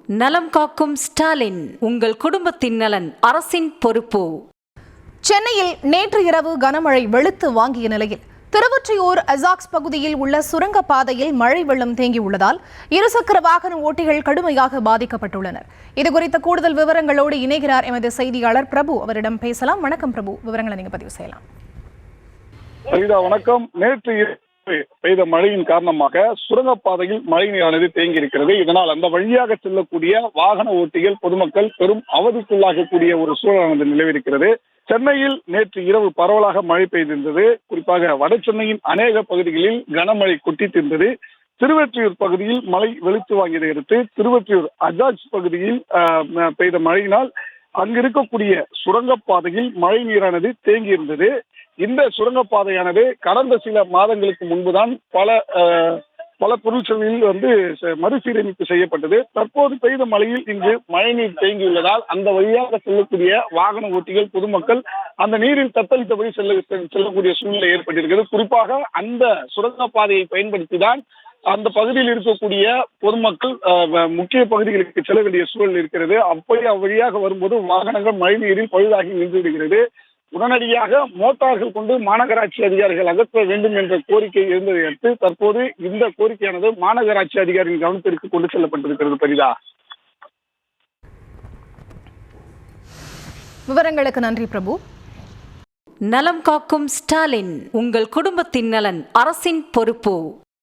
நலம் காக்கும் ஸ்டாலின், உங்கள் குடும்பத்தின் நலன் அரசின் பொறுப்பு. சென்னையில் நேற்று இரவு கனமழை வெளுத்து வாங்கிய நிலையில் திருவொற்றியூர் அசாக்ஸ் பகுதியில் உள்ள சுரங்கப்பாதையில் மழை வெள்ளம் தேங்கியுள்ளதால் இருசக்கர வாகன ஓட்டிகள் கடுமையாக பாதிக்கப்பட்டுள்ளனர். இதுகுறித்த கூடுதல் விவரங்களோடு இணைகிறார் எமது செய்தியாளர் பிரபு. அவரிடம் பேசலாம். வணக்கம் பிரபு, விவரங்களை நீங்க பதிவு செய்யலாம். வணக்கம். நேற்று பெய்த மழையின் காரணமாக சுரங்கப்பாதையில் மழை நீரானது தேங்கி இருக்கிறது. இதனால் அந்த வழியாக செல்லக்கூடிய வாகன ஓட்டிகள், பொதுமக்கள் பெரும் அவதிக்குள்ளாகக்கூடிய ஒரு சூழலானது நிலவிருக்கிறது. சென்னையில் நேற்று இரவு பரவலாக மழை பெய்திருந்தது. குறிப்பாக வட சென்னையின் அநேக பகுதிகளில் கனமழை கொட்டித்திருந்தது. திருவொற்றியூர் பகுதியில் மழை வெளுத்து வாங்கியதை அடுத்து திருவொற்றியூர் அஜாக்ஸ் பகுதியில் பெய்த மழையினால் அங்கு இருக்கக்கூடிய சுரங்கப்பாதையில் மழை நீரானது தேங்கி இருந்தது. இந்த சுரங்கப்பாதையானது கடந்த சில மாதங்களுக்கு முன்புதான் பல பொருட்களில் மறுசீரமைப்பு செய்யப்பட்டது. தற்போது பெய்த மழையில் இங்கு மழைநீர் தேங்கியுள்ளதால் அந்த வழியாக செல்லக்கூடிய வாகன ஓட்டிகள், பொதுமக்கள் அந்த நீரில் தத்தளித்தபடி செல்லக்கூடிய சூழ்நிலை ஏற்பட்டிருக்கிறது. குறிப்பாக அந்த சுரங்கப்பாதையை பயன்படுத்திதான் அந்த பகுதியில் இருக்கக்கூடிய பொதுமக்கள் முக்கிய பகுதிகளுக்கு செல்ல வேண்டிய சூழல் இருக்கிறது. அப்படி அவ்வழியாக வரும்போது வாகனங்கள் மழைநீரில் பழுதாகி நின்று விடுகிறது. உடனடியாக மோட்டார்கள் கொண்டு மாநகராட்சி அதிகாரிகள் அகற்ற வேண்டும் என்ற கோரிக்கை இருந்ததை அடுத்து தற்போது இந்த கோரிக்கையானது மாநகராட்சி அதிகாரியின் கவனத்திற்கு கொண்டு செல்லப்பட்டிருக்கிறது. பரிதா, விவரங்களுக்கு நன்றி பிரபு. நலம் காக்கும் ஸ்டாலின், உங்கள் குடும்பத்தின் நலன் அரசின் பொறுப்பு.